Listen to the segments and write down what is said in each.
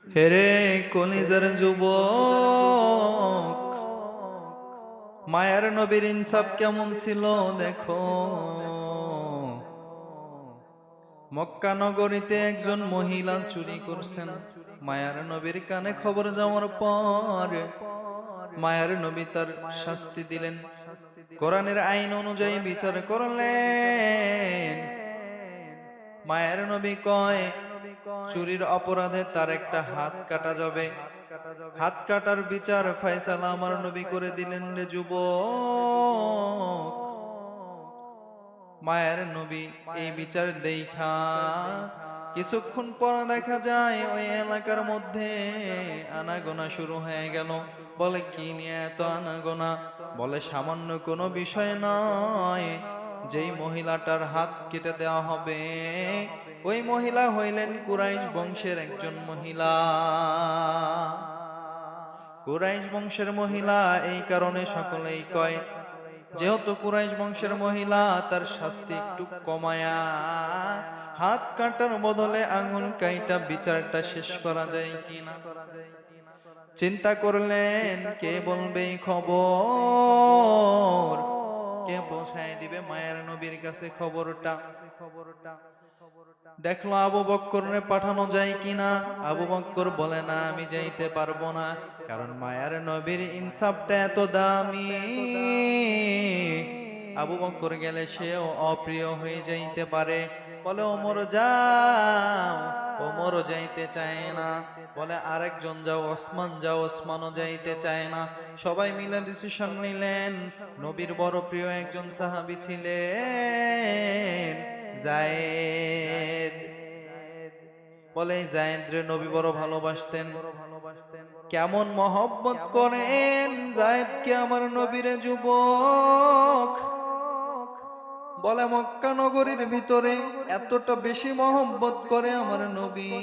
হেরে কলিজার যুবক, মায়ার নবীর ইনসাফ কেমন ছিল দেখো। মক্কা নগরীতে একজন মহিলা চুরি করছেন। মায়ার নবীর কানে খবর যাওয়ার পর মায়ার নবী তার শাস্তি দিলেন। কোরআনের আইন অনুযায়ী বিচার করলেন। মায়ের নবী কয়, চুরির অপরাধে তার একটা হাত কাটা যাবে। হাত কাটার বিচার ফয়সালা আমার নবী করে দিলেন রে যুবক। মায়ের নবী এই বিচার দেখা কিছুক্ষণ পর দেখা যায় ওই এলাকার মধ্যে আনাগোনা শুরু হয়ে গেল। বলে কি নিয়ে এত আনাগোনা? বলে সামান্য কোনো বিষয় নয়, যেই মহিলাটার হাত কেটে দেওয়া হবে ওই মহিলা হইলেন কুরাইশ বংশের একজন মহিলা। কুরাইশ বংশের মহিলা এই কারণে সকলেই কয়, যেহেতু কুরাইশ বংশের মহিলা, তার শাস্তি একটু কমায়া হাত কাটার বদলে আঙুল কাইটা বিচারটা শেষ করা যায় কিনা। চিন্তা করলেন কে বলবে এই খবর, কে পৌঁছায় দিবে মায়ের নবীর কাছে খবরটা। দেখলো আবু বক্করে পাঠানো যায় কিনা। আবু বক্কর বলে না, আমি যাইতে পারবো না, কারণ মায়ার নবীর ইনসাফটা এত দামি। আবু বক্কর গেলে সেও অপ্রিয় হয়ে যাইতে পারে। বলে ওমর যাও। ওমরও যাইতে চায় না। বলে আরেকজন যাও, ওসমান যাও। ওসমানও যাইতে চায় না। সবাই মিলে ডিসিশন নিলেন। নবীর বড় প্রিয় একজন সাহাবী ছিলেন যায়েদ। বলে যায়েদ রে নবী বড় ভালোবাসতেন। কেমন মহব্বত করেন যায়েদকে আমার নবীরে যুবক। বলে মক্কা নগরীর ভিতরে এতটা বেশি মহব্বত করে আমার নবী,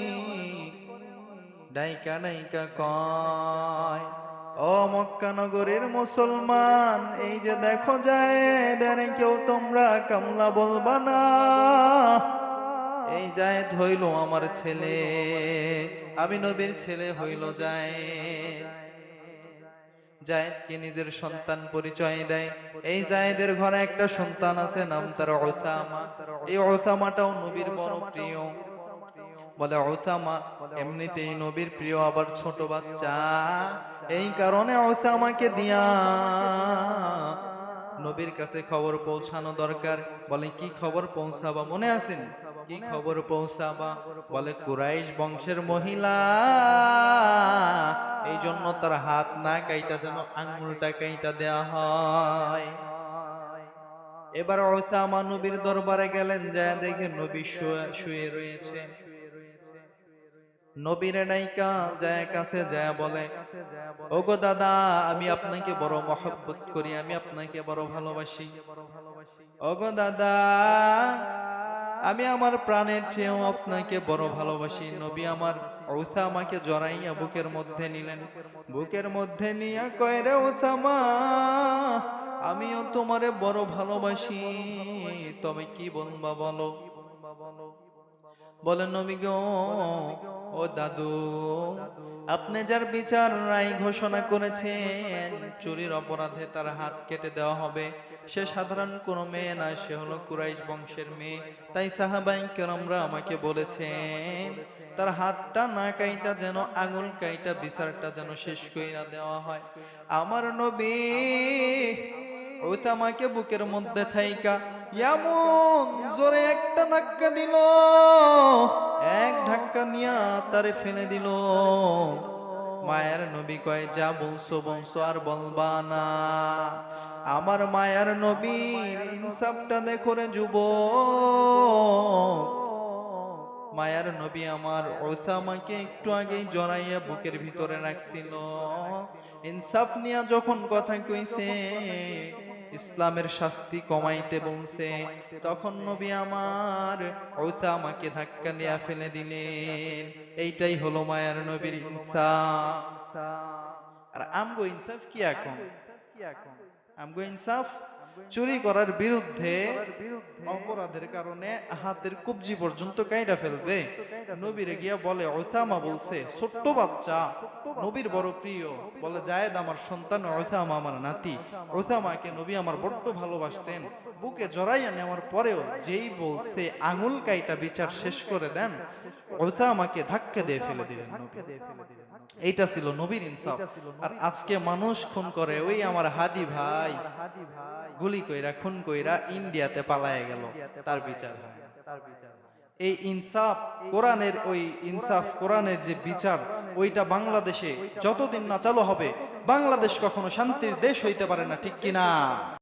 ডাইকা ডাইকা কয়, ও মক্কা নগরীর মুসলমান, এই যে দেখো যায়েদ, কেউ তোমরা কামলা বলবা না। এই যায়েদ হইল আমার ছেলে, আমি নবীর ছেলে হইল যায়েদ। যায়েদকে নিজের সন্তান পরিচয় দেয়। এই যায়েদের ঘরে একটা সন্তান আছে, নাম তার উসামা। এই উসামাটাও নবীর বড় প্রিয়। বলে উসামা এমনিতেই নবীর প্রিয়, আবার ছোট বাচ্চা, এই কারণে উসামাকে দিয়া নবীর কাছে খবর পৌঁছানো দরকার। বলে কি খবর পৌঁছাবা, মনে আছেন কি খবর পৌঁছাবা? বলে কুরাইশ বংশের মহিলা, এই জন্য তার হাত না কাইটা যেন আঙ্গুলটা কাইটা দেয়া হয়। এবার উসামা নবীর দরবারে গেলেন, যায় দেখে নবী শুয়ে রয়েছে। নবীরে নাইকা যায় কাছে যায় বলে, ওগো দাদা, আমি আপনাকে বড় মহব্বত করি, আমি আপনাকে বড় ভালোবাসি। ওগো দাদা, আমি আমার প্রাণের চেয়েও আপনাকে বড় ভালোবাসি। নবী আমার উসামাকে জড়াইয়া বুকের মধ্যে নিলেন। বুকের মধ্যে নিয়া কয়, রে উসামা, আমিও তোমারে বড় ভালোবাসি, তবে কি বলবা বলো। বলে নবী গো, ও দাদু, আপনি যার বিচার রায় ঘোষণা করেছেন, চুরির অপরাধে তার হাত কেটে দেওয়া হবে, সে সাধারণ কোনো মেয়ে না, সে হলো কুরাইশ বংশের মেয়ে। তাই সাহাবায়ে কেরামরা আমাকে বলেছেন তার হাতটা না কাইটা যেন আঙুল কাইটা বিচারটা যেন শেষ কইরা দেওয়া হয়। আমার নবী উসামাকে বুকের মধ্যে থাইকা এমন জোরে একটা ধাক্কা দিল, এক ধাক্কা নিয়া তারে ফেলে দিল। মায়ের নবী কয়, যা বলছো বলছো, আর বলবা না। আমার মায়ের নবীর ইনসাফটা দেখো রে যুবক। মায়ার নবী আমার উসামাকে একটু আগেই জড়াইয়া বুকের ভিতরে রাখছিল। ইনসাফ নিয়া যখন কথা কইছে, ইসলামের শাস্তি কমাইতে বলছে, তখন নবী আমার উসামাকে ধাক্কা দিয়া ফেলে দিলেন। এইটাই হলো মায়ার নবীর ইনসাফ। আর আমগো ইনসাফ কি এখন? আমগো ইনসাফ চুরি করার বিরুদ্ধে অপরাধের কারণে হাতের কবজি পর্যন্ত কাইটা ফেলবে। নবীরে গিয়া বলে, উসামা বলছে, ছোট্ট বাচ্চা, নবীর বড় প্রিয়, বলে জায়েদ আমার সন্তান, উসামা আমার নাতি। উসামাকে নবী আমার বড্ড ভালোবাসতেন। বুকে জড়াইয়া নেওয়ার পরেও যেই বলছে আঙুল কাইটা বিচার শেষ করে দেন, উসামাকে ধাক্কা দিয়ে ফেলে দিলেন নবী। এইটা ছিল নবীর ইনসাফ। আর আজকে মানুষ খুন করে, ওই আমার হাদি ভাই গুলি কইরা খুন কইরা ইন্ডিয়াতে পালায়ে গেল, তার বিচার হয় না। এই ইনসাফ কোরআনের, ওই ইনসাফ কোরআনের যে বিচার, ওইটা বাংলাদেশে যতদিন না চালু হবে, বাংলাদেশ কখনো শান্তির দেশ হইতে পারে না, ঠিক কিনা?